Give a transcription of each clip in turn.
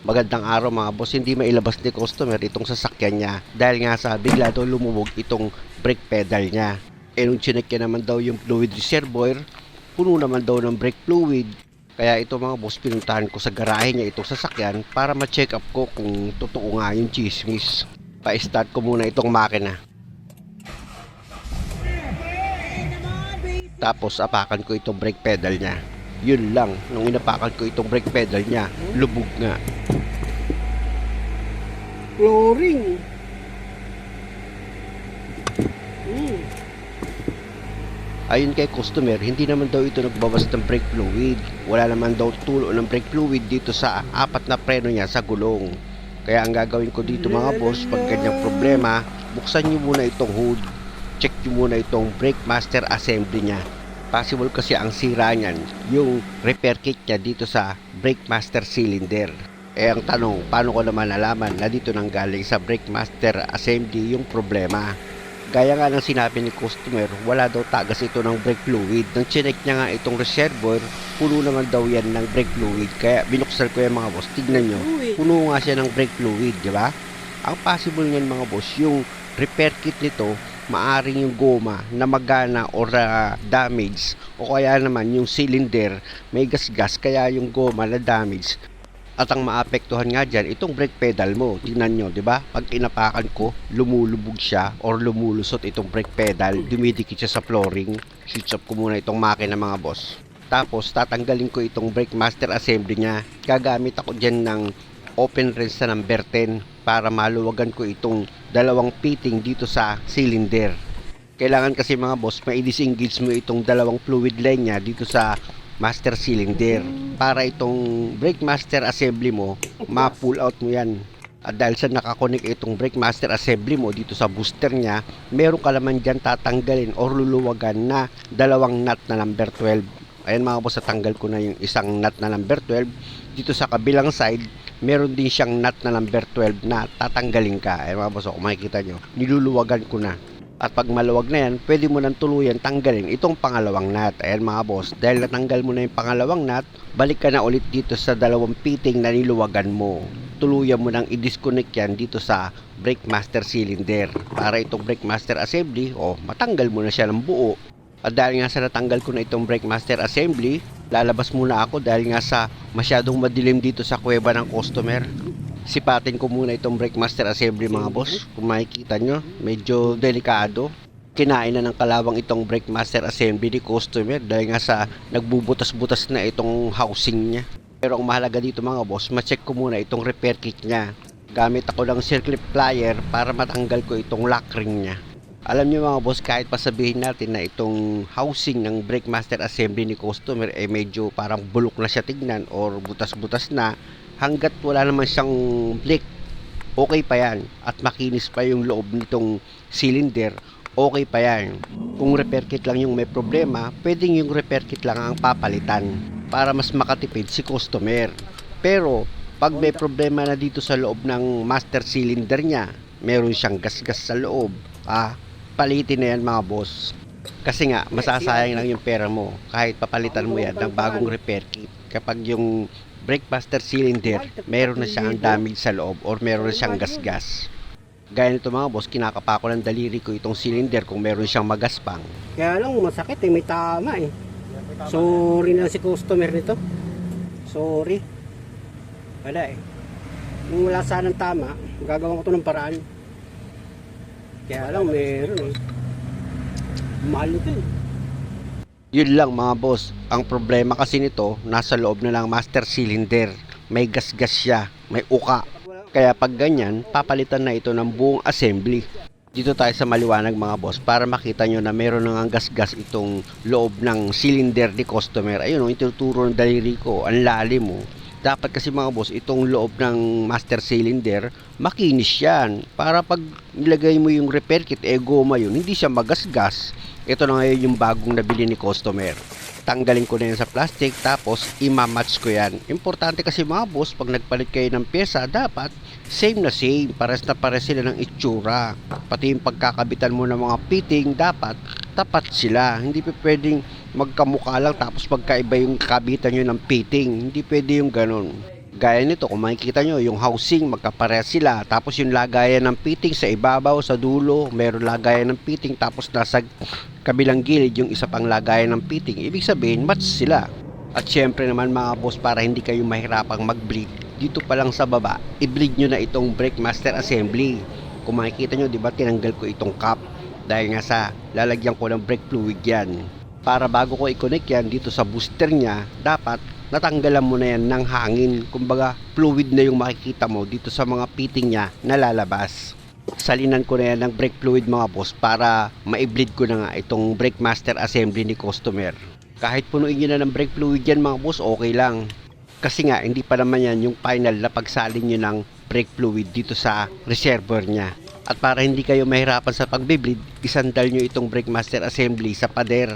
Magandang araw mga boss, hindi mailabas ni customer itong sasakyan niya dahil nga sa bigla daw lumubog itong brake pedal niya. Nung chinek niya naman daw yung fluid reservoir, puno naman daw ng brake fluid. Kaya ito mga boss, pinuntahan ko sa garahe niya itong sasakyan para ma-check up ko kung totoo nga yung chismis. Pa-start ko muna itong makina. Tapos apakan ko itong brake pedal niya. Yun lang, nung inapakan ko itong brake pedal niya, lubog nga. Flooring. Ayon kay customer, hindi naman daw ito nagbabas ng brake fluid. Wala naman daw tulo ng brake fluid dito sa apat na preno niya sa gulong. Kaya ang gagawin ko dito mga boss, pag ganyang problema, buksan nyo muna itong hood. Check nyo muna itong brake master assembly niya. Possible kasi ang sira niyan, yung repair kit niya dito sa brake master cylinder. Ang tanong, paano ko naman nalaman na dito nang galing sa brake master assembly yung problema? Gaya nga ng sinabi ni customer, wala daw tagas ito ng brake fluid. Nang chinek niya nga itong reservoir, puno naman daw yan ng brake fluid. Kaya binuksan ko yung mga boss, tignan nyo, puno nga siya ng brake fluid, di ba? Ang possible niyan mga boss, yung repair kit nito, maaring yung goma na magana or damage, o kaya naman yung cylinder may gas-gas kaya yung goma na damage. At ang maapektuhan nga dyan, itong brake pedal mo. Tingnan nyo, di ba? Pag inapakan ko, lumulubog siya or lumulusot itong brake pedal. Dumidikit siya sa flooring. Switch off ko muna itong makina mga boss. Tapos, tatanggalin ko itong brake master assembly niya. Gagamit ako dyan ng open wrench sa number 10 para maluwagan ko itong dalawang fitting dito sa cylinder. Kailangan kasi mga boss, ma-disengage mo itong dalawang fluid line niya dito sa master cylinder para itong brake master assembly mo ma-pull out mo yan. At dahil sa nakakonek itong brake master assembly mo dito sa booster niya, meron ka naman dyan tatanggalin or luluwagan na dalawang nut na number 12. Ayan mga boss, natanggal ko na yung isang nut na number 12. Dito sa kabilang side, meron din siyang nut na number 12 na tatanggalin ka. Ayan mga boss, kung makikita nyo, niluluwagan ko na. At pag maluwag na yan, pwede mo nang tuluyan tanggalin itong pangalawang nut. Ayan mga boss, dahil natanggal mo na yung pangalawang nut, balik ka na ulit dito sa dalawang fitting na niluwagan mo. Tuluyan mo nang i-disconnect yan dito sa brake master cylinder para itong brake master assembly, matanggal mo na siya ng buo. At dahil nga sa natanggal ko na itong brake master assembly, lalabas muna ako dahil nga sa masyadong madilim dito sa kuweba ng customer. Sipatin ko muna itong brake master assembly mga boss. Kung makikita nyo, medyo delikado. Kinain na ng kalawang itong brake master assembly ni customer dahil nga sa nagbubutas-butas na itong housing niya. Pero ang mahalaga dito mga boss, ma-check ko muna itong repair kit niya. Gamit ako ng circlip plier para matanggal ko itong lock ring niya. Alam nyo mga boss, kahit pasabihin natin na itong housing ng brake master assembly ni customer medyo parang bulok na siya tignan or butas-butas na, hanggat wala naman siyang leak, okay pa yan. At makinis pa yung loob nitong cylinder, okay pa yan. Kung repair kit lang yung may problema, pwedeng yung repair kit lang ang papalitan para mas makatipid si customer. Pero pag may problema na dito sa loob ng master cylinder niya, meron siyang gas-gas sa loob, palitin na yan mga boss. Kasi nga, masasayang lang yung pera mo kahit papalitan mo yan ng bagong repair kit. Kapag yung brake master cylinder, meron na siyang damage sa loob or meron na siyang gas-gas. Gaya nito mga boss, kinakapa ko ng daliri ko itong cylinder kung meron siyang magaspang. Kaya lang masakit may tama Sorry na si customer nito. Sorry. Wala Kung wala sanang tama, gagawa ko to ng paraan. Kaya lang meron Mahal ito Yun lang mga boss, ang problema kasi nito, nasa loob na lang master cylinder. May gas-gas siya, may uka. Kaya pag ganyan, papalitan na ito ng buong assembly. Dito tayo sa maliwanag mga boss para makita nyo na meron nang gas-gas itong loob ng cylinder ni customer. Ayun ituturo ng daliri ko, ang lalim Dapat kasi mga boss, itong loob ng master cylinder, makinis yan. Para pag nilagay mo yung repair kit, goma yun, hindi siya magasgas. Ito na ngayon yung bagong nabili ni customer. Tanggalin ko na yan sa plastic, tapos imamatch ko yan. Importante kasi mga boss, pag nagpalit kayo ng pyesa, dapat same na same. Pares na pares sila ng itsura. Pati yung pagkakabitan mo ng mga fitting, dapat tapat sila. Hindi pwedeng magkamukha lang tapos magkaiba yung kabitan nyo ng fitting. Hindi pwede yung ganun. Gaya nito, kung makikita nyo, yung housing magkapareha sila, tapos yung lagayan ng fitting sa ibabaw, sa dulo, meron lagayan ng fitting, tapos nasa kabilang gilid yung isa pang lagayan ng fitting. Ibig sabihin, match sila. At syempre naman mga boss, para hindi kayo mahirapang mag-bleed, dito pa lang sa baba, i-bleed nyo na itong brake master assembly. Kung makikita nyo, di ba, tinanggal ko itong cap dahil nga sa lalagyan ko ng brake fluid yan. Para bago ko i-connect yan dito sa booster nya, dapat natanggalan mo na yan ng hangin. Kumbaga, fluid na yung makikita mo dito sa mga fitting nya na lalabas. Salinan ko na yan ng brake fluid mga boss para ma-bleed ko na nga itong brake master assembly ni customer. Kahit punuin nyo na ng brake fluid yan mga boss, okay lang. Kasi nga, hindi pa naman yan yung final na pagsalin nyo ng brake fluid dito sa reservoir nya. At para hindi kayo mahirapan sa pagbe-bleed, isandal nyo itong brake master assembly sa pader.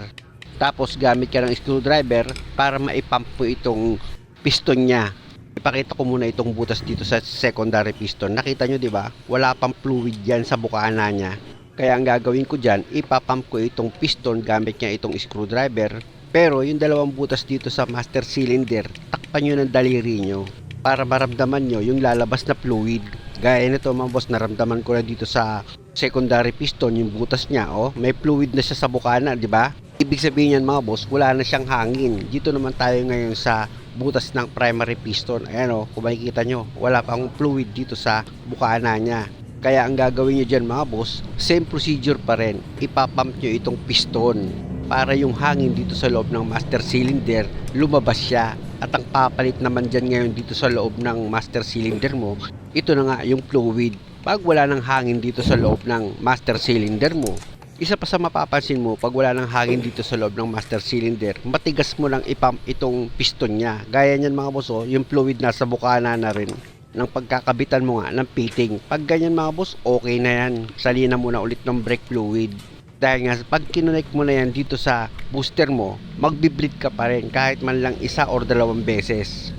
Tapos gamit ka ng screwdriver para maipump po itong piston nya. Ipakita ko muna itong butas dito sa secondary piston. Nakita nyo, di ba? Wala pang fluid yan sa bukana nya. Kaya ang gagawin ko dyan, ipapump ko itong piston gamit niya itong screwdriver. Pero yung dalawang butas dito sa master cylinder, takpan nyo ng daliri nyo para maramdaman nyo yung lalabas na fluid. Gaya nito mga boss, naramdaman ko na dito sa secondary piston yung butas niya. Oh, may fluid na siya sa bukana, di ba? Ibig sabihin yan mga boss, wala na siyang hangin. Dito naman tayo ngayon sa butas ng primary piston. Ayan o, kung makikita nyo, wala pang fluid dito sa bukana niya. Kaya ang gagawin nyo dyan mga boss, same procedure pa rin. Ipapump nyo itong piston para yung hangin dito sa loob ng master cylinder, lumabas siya. At ang papalit naman dyan ngayon dito sa loob ng master cylinder mo, ito na nga yung fluid. Pag wala ng hangin dito sa loob ng master cylinder mo, isa pa sa mapapansin mo, pag wala ng hangin dito sa loob ng master cylinder, matigas mo lang ipump itong piston nya. Gaya niyan mga boss, oh, yung fluid nasa bukana na rin ng pagkakabitan mo nga ng fitting. Pag ganyan mga boss, okay na yan. Salina mo na ulit ng brake fluid. Dahil nga pag kinonect mo na yan dito sa booster mo, magbi-bleed ka pa rin kahit man lang isa or dalawang beses.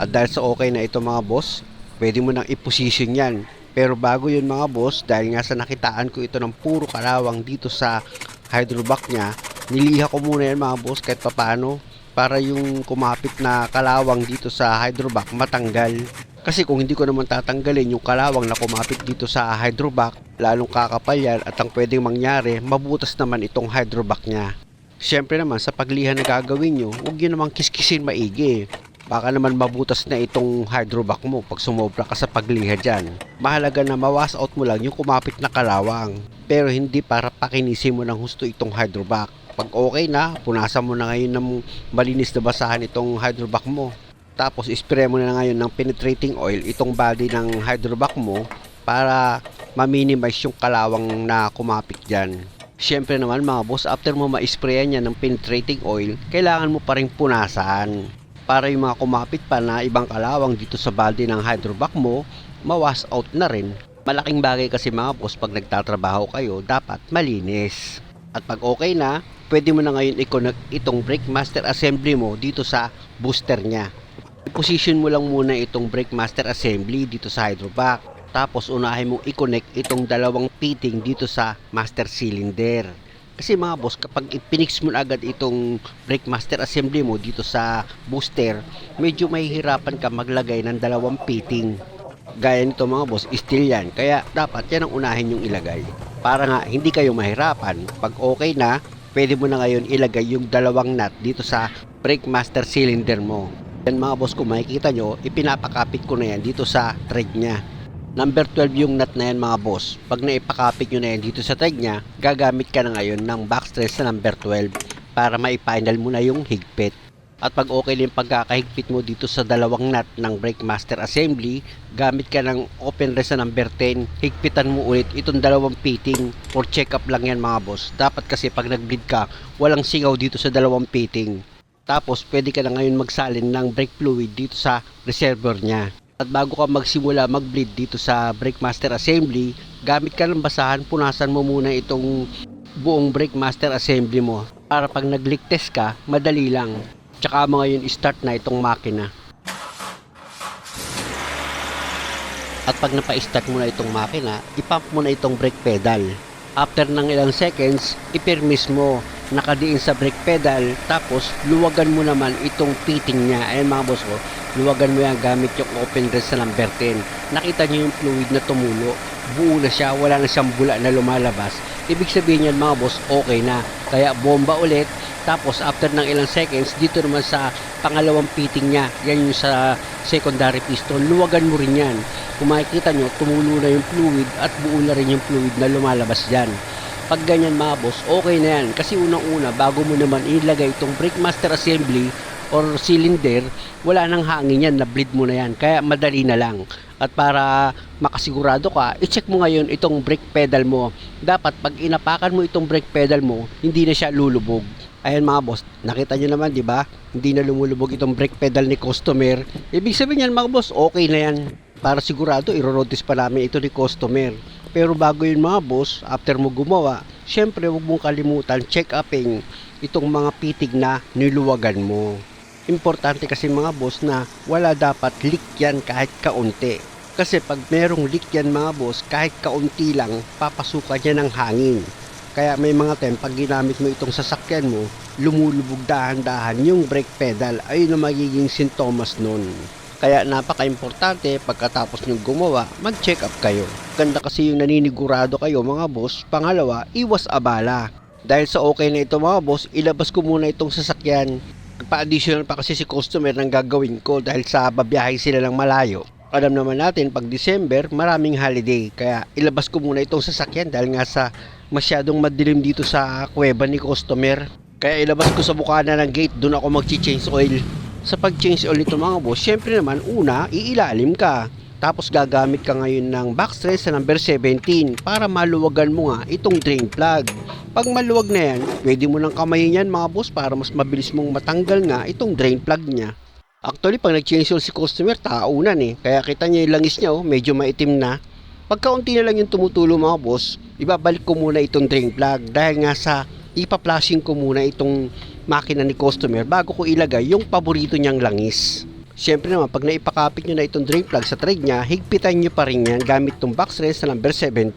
At dahil sa okay na ito mga boss, pwede mo nang i-position yan. Pero bago yun mga boss, dahil nga sa nakitaan ko ito ng puro kalawang dito sa hydrovac nya, niliha ko muna yan mga boss kahit papano para yung kumapit na kalawang dito sa hydrovac matanggal. Kasi kung hindi ko naman tatanggalin yung kalawang na kumapit dito sa hydrovac, lalong kakapal yan at ang pwedeng mangyari, mabutas naman itong hydrovac nya. Siyempre naman sa pagliha na gagawin nyo, huwag nyo namang kiskisin maigi. Baka naman mabutas na itong hydrovac mo pag sumobra ka sa pagliha dyan. Mahalaga na mawas out mo lang yung kumapit na kalawang. Pero hindi para pakinisin mo ng husto itong hydrovac. Pag okay na, punasan mo na ngayon ng malinis na basahan itong hydrovac mo. Tapos spray mo na ngayon ng penetrating oil itong body ng hydrovac mo para ma-minimize yung kalawang na kumapit dyan. Siyempre naman mga boss, after mo ma-sprayan yan ng penetrating oil, kailangan mo pa rin punasan para yung mga kumapit pa na ibang kalawang dito sa body ng hydrovac mo, mawas out na rin. Malaking bagay kasi mga boss, pag nagtatrabaho kayo, dapat malinis. At pag okay na, pwede mo na ngayon i-connect itong brake master assembly mo dito sa booster nya. I-position mo lang muna itong brake master assembly dito sa hydrovac. Tapos unahin mong i-connect itong dalawang fitting dito sa master cylinder. Kasi mga boss, kapag ipinix mo na agad itong brake master assembly mo dito sa booster, medyo mahihirapan ka maglagay ng dalawang fitting. Gaya nito mga boss, steel yan. Kaya dapat yan ang unahin yung ilagay. Para nga hindi kayo mahirapan. Pag okay na, pwede mo na ngayon ilagay yung dalawang nut dito sa brake master cylinder mo. Yan mga boss, kung makikita nyo, ipinapakapit ko na yan dito sa thread nya. Number 12 yung nut na yan mga boss. Pag naipakapit nyo na yan dito sa thread nya, gagamit ka na ngayon ng backstress na number 12 para mai-final mo na yung higpit. At pag okay din pagkakahigpit mo dito sa dalawang nut ng brake master assembly, gamit ka ng open rest na number 10, higpitan mo ulit itong dalawang fitting. For check up lang yan mga boss. Dapat kasi pag nag-bleed ka, walang singaw dito sa dalawang fitting. Tapos pwede ka na ngayon magsalin ng brake fluid dito sa reservoir nya. At bago ka magsimula mag-bleed dito sa brake master assembly, gamit ka ng basahan, punasan mo muna itong buong brake master assembly mo para pag nag-leak test ka, madali lang. Tsaka mo ngayon start na itong makina. At pag napa-start mo na itong makina, ipump mo na itong brake pedal. After ng ilang seconds, ipirmis mo, nakadiin sa brake pedal, tapos luwagan mo naman itong fitting niya. Ayan mga boss ko, luwagan mo yan gamit yung open res sa number 10. Nakita nyo yung fluid na tumulo, buo na siya, wala na siyang bula na lumalabas. Ibig sabihin yan mga boss, okay na. Kaya bomba ulit, tapos after ng ilang seconds, dito naman sa pangalawang fitting niya, yan yung sa secondary piston, luwagan mo rin yan. Kung makikita nyo, tumulo na yung fluid at buo na rin yung fluid na lumalabas dyan. Pag ganyan mga boss, okay na yan. Kasi unang-una, bago mo naman ilagay itong brake master assembly or cylinder, wala nang hangin yan, na-bleed mo na yan. Kaya madali na lang. At para makasigurado ka, i-check mo ngayon itong brake pedal mo. Dapat pag inapakan mo itong brake pedal mo, hindi na siya lulubog. Ayan mga boss, nakita nyo naman, di ba? Hindi na lumulubog itong brake pedal ni customer. Ibig sabihin yan mga boss, okay na yan. Para sigurado, iro-road test pa namin ito ni customer. Pero bago yun mga boss, after mo gumawa, syempre huwag mong kalimutan check uping itong mga pitig na niluwagan mo. Importante kasi mga boss na wala dapat leak yan kahit kaunti. Kasi pag merong leak yan mga boss, kahit kaunti lang, papasukan niya ng hangin. Kaya may mga time pag ginamit mo itong sasakyan mo, lumulubog dahan-dahan yung brake pedal, ayun ang magiging sintomas nun. Kaya napaka-importante pagkatapos nyo gumawa, mag-check up kayo. Ganda kasi yung naninigurado kayo mga boss. Pangalawa, iwas abala. Dahil sa okay na ito mga boss, ilabas ko muna itong sasakyan. Pa-additional pa kasi si customer ng gagawin ko dahil sa babiyahe sila ng malayo. Alam naman natin pag December, maraming holiday. Kaya ilabas ko muna itong sasakyan dahil nga sa masyadong madilim dito sa kuweba ni customer. Kaya ilabas ko sa bukana ng gate, doon ako mag-change oil. Sa pag-change oil nito mga boss, syempre naman una, iilalim ka. Tapos gagamit ka ngayon ng backstress sa number 17 para maluwagan mo nga itong drain plug. Pag maluwag na yan, pwede mo nang kamayin yan mga boss para mas mabilis mong matanggal nga itong drain plug niya. Actually, pag nag-change oil si customer, taunan Kaya kita niya yung langis niya, medyo maitim na. Pagkaunti na lang yung tumutulo mga boss, ibabalik ko muna itong drain plug dahil nga sa ipa-flashing ko muna itong makina ni customer bago ko ilagay yung paborito niyang langis. Siyempre naman, pag naipakapit nyo na itong drain plug sa thread niya, higpitan nyo pa rin yan gamit itong backstress sa number 17.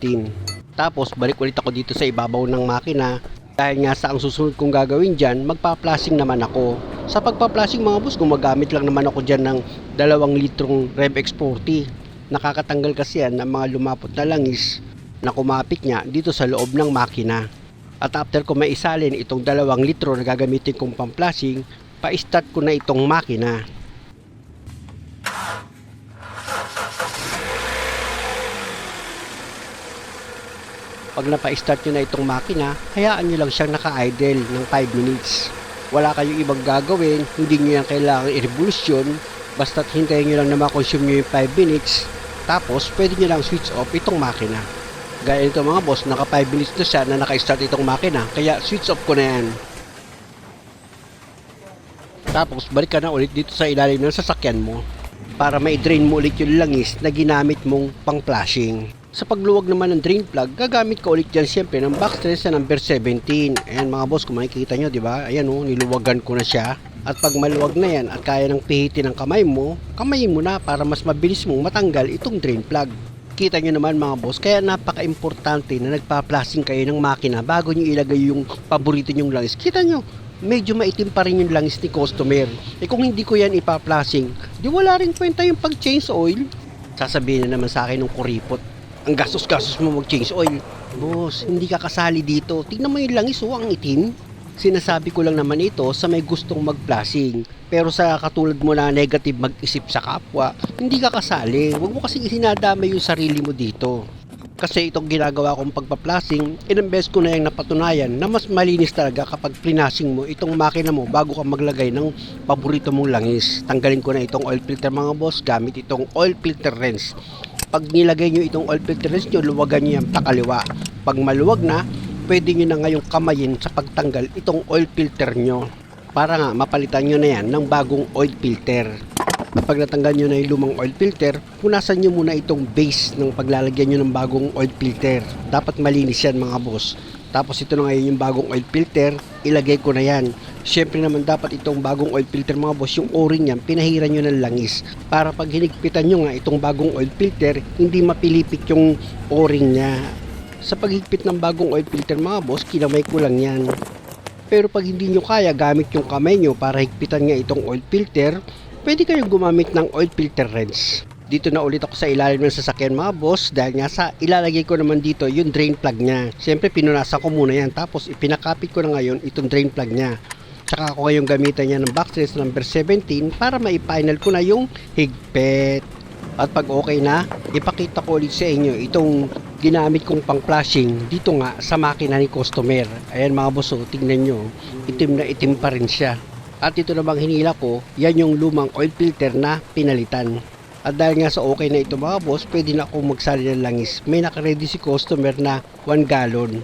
Tapos, balik ulit ako dito sa ibabaw ng makina. Dahil nga sa ang susunod kong gagawin dyan, magpa-flashing naman ako. Sa pagpa-flashing mga boss, gumagamit lang naman ako dyan ng 2 litrong Rev X40. Nakakatanggal kasi yan ng mga lumapot na langis na kumapit niya dito sa loob ng makina. At after ko maisalin itong 2 litro na gagamitin kong pang-flashing, pa-start ko na itong makina. Pag napa-start nyo na itong makina, hayaan nyo lang siyang naka-idle ng 5 minutes. Wala kayong ibang gagawin, hindi nyo yan kailangan i-revolusyon, basta't hintayin nyo lang na makonsume nyo yung 5 minutes, tapos pwede nyo lang switch off itong makina. Gaya nito mga boss, naka 5 minutes na siya na naka-start itong makina, kaya switch off ko na yan. Tapos balik ka na ulit dito sa ilalim ng sasakyan mo para ma-drain mo ulit yung langis na ginamit mong pang-flashing. Sa pagluwag naman ng drain plug, gagamit ka ulit dyan siyempre ng backstress sa number 17. Ayan mga boss, kung makikita nyo, diba? Ayan niluwagan ko na siya. At pag maluwag na yan at kaya ng pihitin ng kamay mo, kamayin mo na para mas mabilis mong matanggal itong drain plug. Kita nyo naman mga boss, kaya napaka-importante na nagpa-flashing kayo ng makina bago nyo ilagay yung paborito nyong langis. Kita nyo, medyo maitim pa rin yung langis ni customer. Kung hindi ko yan ipa-flashing, di wala rin kwenta yung pag-change oil. Sasabihin na naman sa akin ng kuripot, ang gastos-gastos mo mag-change oil. Boss, hindi ka kasali dito. Tingnan mo yung langis, ang itim. Sinasabi ko lang naman ito sa may gustong mag-flashing. Pero sa katulad mo na negative mag-isip sa kapwa, hindi ka kasali. Huwag mo kasing isinadamay yung sarili mo dito. Kasi itong ginagawa kong pagpa-flashing, ilang beses ko na yung napatunayan na mas malinis talaga kapag flashing mo itong makina mo bago ka maglagay ng paborito mong langis. Tanggalin ko na itong oil filter mga boss gamit itong oil filter rinse. Pag nilagay nyo itong oil filter rinse nyo, luwagan nyo yung pakaliwa. Pag maluwag na, pwede nyo na ngayong kamayin sa pagtanggal itong oil filter nyo. Para nga mapalitan nyo na yan ng bagong oil filter. Pag natanggal nyo na yung lumang oil filter, punasan nyo muna itong base ng paglalagyan nyo ng bagong oil filter. Dapat malinis yan mga boss. Tapos ito na ngayon yung bagong oil filter, ilagay ko na yan. Siyempre naman dapat itong bagong oil filter mga boss, yung o-ring yan, pinahiran nyo ng langis. Para pag hinigpitan nyo nga itong bagong oil filter, hindi mapilipit yung o-ring niya. Sa paghigpit ng bagong oil filter mga boss, kinamay ko lang yan. Pero pag hindi nyo kaya gamit yung kamay nyo para higpitan nga itong oil filter, pwede kayong gumamit ng oil filter wrench. Dito na ulit ako sa ilalim ng sasakyan mga boss dahil nga sa ilalagay ko naman dito yung drain plug niya. Siyempre pinunasan ko muna yan tapos ipinakapit ko na ngayon itong drain plug niya. Tsaka ako ngayong gamitan niya ng backstretch number 17 para mai-final ko na yung higpit. At pag okay na, ipakita ko ulit sa inyo itong ginamit kong pang flashing dito nga sa makina ni customer. Ayan mga boss, tingnan nyo, itim na itim pa rin siya. At ito namang hinila ko, yan yung lumang oil filter na pinalitan. At dahil nga sa okay na ito mga boss, pwede na akong magsali ng langis. May nakaready si customer na 1 gallon.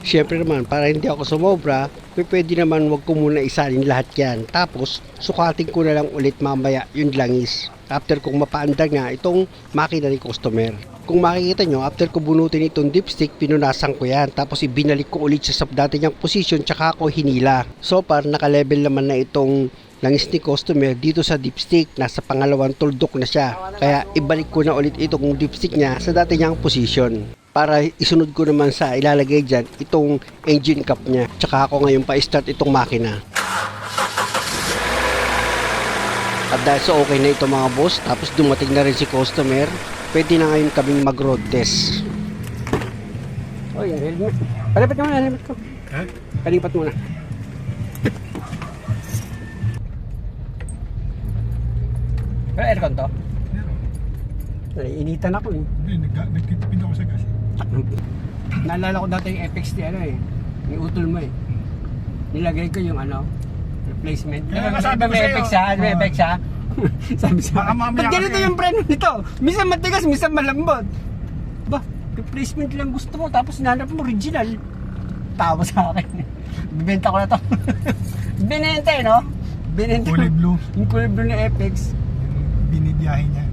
Siyempre naman, para hindi ako sumobra, pwede naman wag ko muna isalin lahat yan. Tapos, sukatin ko na lang ulit mamaya yung langis. After kong mapaandar nga itong makina ni customer. Kung makikita nyo, after ko bunutin itong dipstick, pinunasan ko yan. Tapos ibinalik ko ulit siya sa dati niyang position, tsaka ako hinila. So far, naka-level naman na itong langis ni customer dito sa dipstick. Nasa pangalawang tuldok na siya. Kaya ibalik ko na ulit itong dipstick niya sa dati niyang position. Para isunod ko naman sa ilalagay dyan itong engine cap niya. Tsaka ako ngayon pa-start itong makina. At dahil sa okay na ito mga boss, tapos dumating na rin si customer, pwede na ngayon kaming mag-road test. Oh, yung helmet. Palipat mo na helmet ko. Ha? Palipat mo na. Pero aircon to? Meron. Naiinitan ako eh. Hindi, nagtitipid ako sa gas. Naalala ko dati yung Apex ni ano eh. Yung utol mo eh. Nilagay ko yung ano, replacement. Kaya nga Diba sabi ko may sa'yo. Apex ha? May Oo. Apex ha? Sabi sa Baka mamaya ba't ganito kasi- yung preno nito? Minsan matigas, minsan malambot. Ba, replacement lang gusto mo, tapos hinanap mo original. Tawa sa akin. Bibenta ko na to. Binenta eh, no? Binenta ko. Kulay blue. Yung kulay blue na Apex. Binidyahe niya.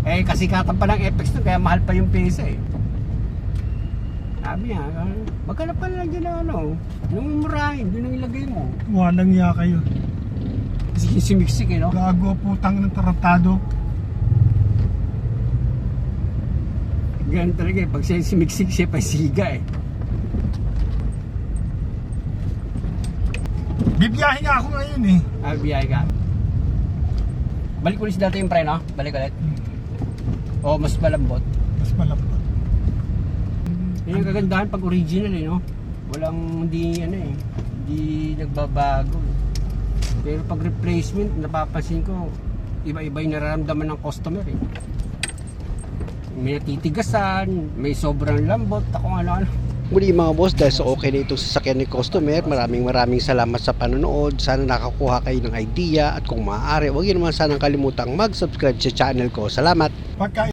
Eh, kasi katang pa ng Apex to, kaya mahal pa yung pesa eh. Sabi niya, maghanap ka na lang dyan ng ano, yung murahin, doon ang ilagay mo. Walang iya kayo. Kasi simiksik eh, no? Gago putang ng tarantado. Ganun talaga eh, pag siya simiksik, siya pa siga eh. Bibiyahe nga ako ngayon eh. RBI ka. Balik ulit dati yung preno, balik ulit. O, mas malambot. Mas malapot. Yun yung kagandahan pag original eh, no? Walang, hindi, ano eh, hindi nagbabago. Pero pag replacement, napapansin ko, iba-iba yung nararamdaman ng customer eh. May natitigasan, may sobrang lambot, ako ano-ano. Muli mga boss, dahil sa okay na itong sasakyan ni customer, maraming salamat sa panonood. Sana nakakuha kayo ng idea at kung maaari, huwag niyo naman sanang kalimutang mag-subscribe sa channel ko. Salamat! Pagka